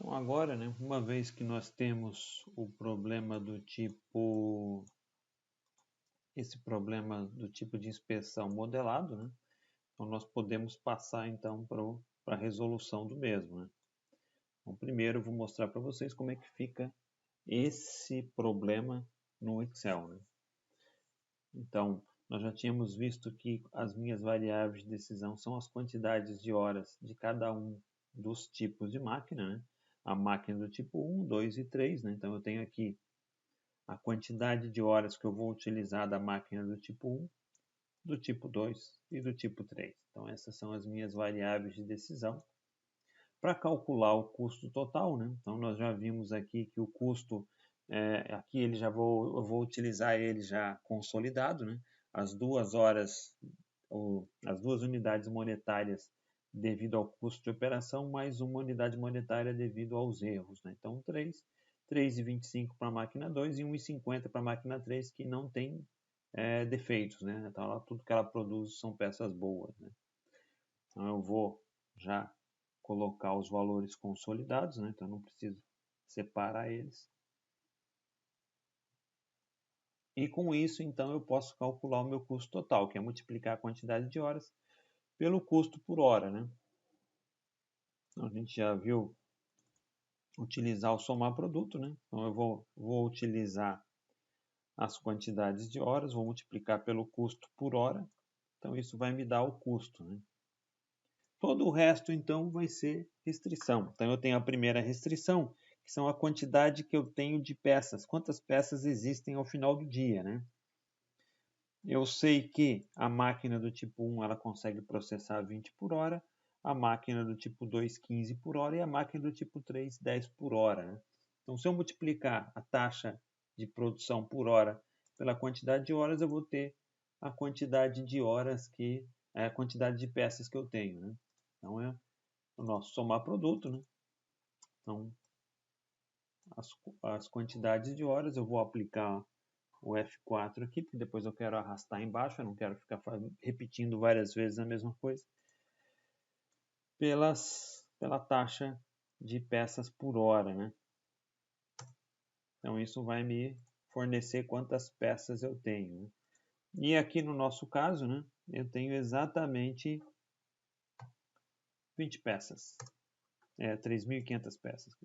Então agora, né, uma vez que nós temos o problema do tipo, esse problema do tipo de inspeção modelado, né, então nós podemos passar então para a resolução do mesmo, né. Então primeiro eu vou mostrar para vocês como é que fica esse problema no Excel, né. Então, nós já tínhamos visto que as minhas variáveis de decisão são as quantidades de horas de cada um dos tipos de máquina, né? A máquina do tipo 1, 2 e 3, né? Então, eu tenho aqui a quantidade de horas que eu vou utilizar da máquina do tipo 1, do tipo 2 e do tipo 3. Então, essas são as minhas variáveis de decisão. Para calcular o custo total, né? Então, nós já vimos aqui que o custo, aqui eu vou utilizar ele já consolidado, né? As 2 horas, as 2 unidades monetárias devido ao custo de operação, mais uma unidade monetária devido aos erros, né? Então, 3,25 para a máquina 2 e 1,50 para a máquina 3, que não tem defeitos, né? Então, tudo que ela produz são peças boas, né? Então, eu vou já colocar os valores consolidados, né? Então, eu não preciso separar eles. E com isso, então, eu posso calcular o meu custo total, que é multiplicar a quantidade de horas pelo custo por hora, né? Então, a gente já viu utilizar o somar produto, né? Então, eu vou utilizar as quantidades de horas, vou multiplicar pelo custo por hora. Então, isso vai me dar o custo, né? Todo o resto, então, vai ser restrição. Então, eu tenho a primeira restrição, que são a quantidade que eu tenho de peças. Quantas peças existem ao final do dia, né? Eu sei que a máquina do tipo 1 ela consegue processar 20 por hora, a máquina do tipo 2 15 por hora e a máquina do tipo 3 10 por hora, né? Então, se eu multiplicar a taxa de produção por hora pela quantidade de horas, eu vou ter a quantidade de horas a quantidade de peças que eu tenho, né? Então, é o nosso somar produto, né? Então, as quantidades de horas eu vou aplicar o F4 aqui, porque depois eu quero arrastar embaixo, eu não quero ficar repetindo várias vezes a mesma coisa, pela taxa de peças por hora, né? Então, isso vai me fornecer quantas peças eu tenho, né? E aqui no nosso caso, né, eu tenho exatamente 20 peças, 3.500 peças.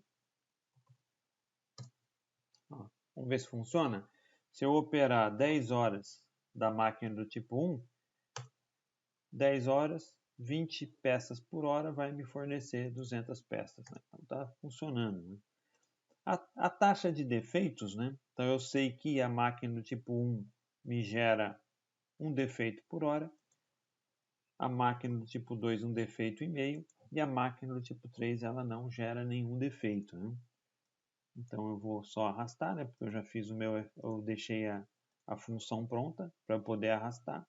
Ó, vamos ver se funciona. Se eu operar 10 horas da máquina do tipo 1, 10 horas, 20 peças por hora vai me fornecer 200 peças, né? Então está funcionando, né? A taxa de defeitos, né? Então eu sei que a máquina do tipo 1 me gera um defeito por hora, a máquina do tipo 2 um defeito e meio e a máquina do tipo 3 ela não gera nenhum defeito, né? Então eu vou só arrastar, né? Porque eu já fiz eu deixei a função pronta para poder arrastar.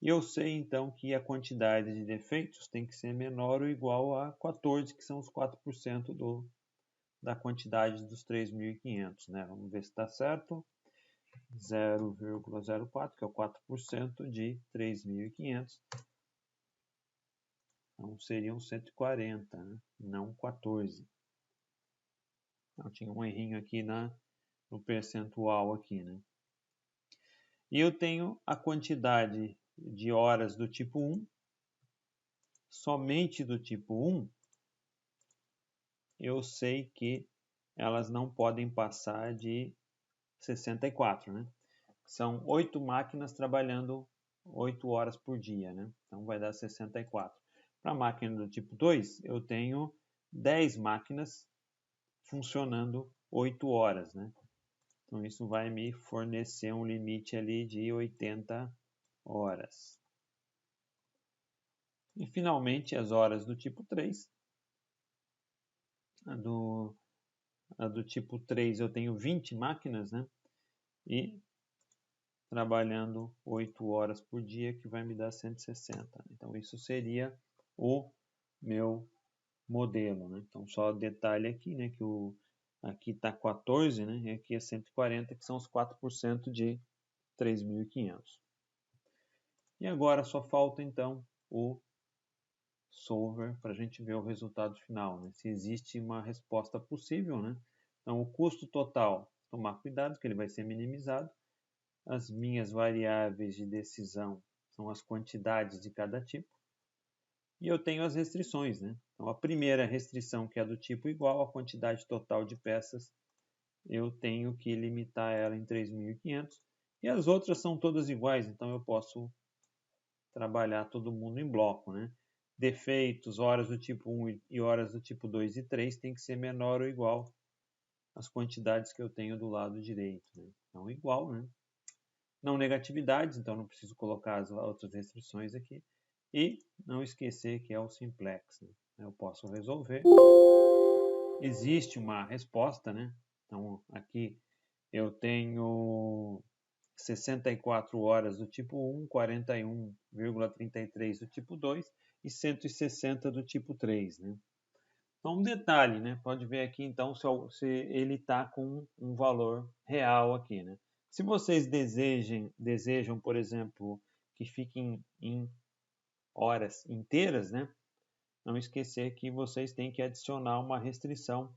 E eu sei então que a quantidade de defeitos tem que ser menor ou igual a 14, que são os 4% da quantidade dos 3.500, né? Vamos ver se está certo. 0,04, que é o 4% de 3.500. Então seriam 140, né? Não 14. Então, tinha um errinho aqui no percentual aqui, né? E eu tenho a quantidade de horas do tipo 1, somente do tipo 1, eu sei que elas não podem passar de 64, né? São 8 máquinas trabalhando 8 horas por dia, né? Então vai dar 64. Para a máquina do tipo 2, eu tenho 10 máquinas funcionando 8 horas, né? Então isso vai me fornecer um limite ali de 80 horas. E finalmente as horas do tipo 3. A do tipo 3 eu tenho 20 máquinas, né? E trabalhando 8 horas por dia, que vai me dar 160. Então, isso seria o meu modelo, né? Então, só detalhe aqui, né? Que aqui está 14, né? E aqui é 140, que são os 4% de 3.500. E agora só falta, então, o solver para a gente ver o resultado final, né? Se existe uma resposta possível, né? Então, o custo total, tomar cuidado que ele vai ser minimizado. As minhas variáveis de decisão são as quantidades de cada tipo. E eu tenho as restrições, né? Então, a primeira restrição, que é do tipo igual à quantidade total de peças, eu tenho que limitar ela em 3.500. E as outras são todas iguais, então eu posso trabalhar todo mundo em bloco, né? Defeitos, horas do tipo 1 e horas do tipo 2 e 3 tem que ser menor ou igual às quantidades que eu tenho do lado direito, né? Então, igual, né? Não negatividades, então não preciso colocar as outras restrições aqui. E não esquecer que é o simplex, né? Eu posso resolver. Existe uma resposta, né? Então, aqui eu tenho 64 horas do tipo 1, 41,33 do tipo 2 e 160 do tipo 3, né? Então, um detalhe, né? Pode ver aqui, então, se ele está com um valor real aqui, né? Se vocês desejam, por exemplo, que fiquem em horas inteiras, né? Não esquecer que vocês têm que adicionar uma restrição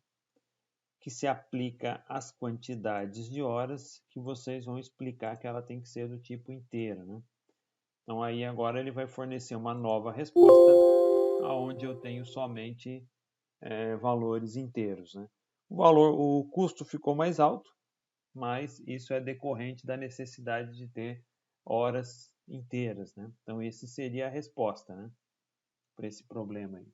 que se aplica às quantidades de horas que vocês vão explicar que ela tem que ser do tipo inteiro, né? Então aí agora ele vai fornecer uma nova resposta onde eu tenho somente valores inteiros, né? O custo ficou mais alto, mas isso é decorrente da necessidade de ter horas inteiras, né? Então esse seria a resposta, né, para esse problema aí.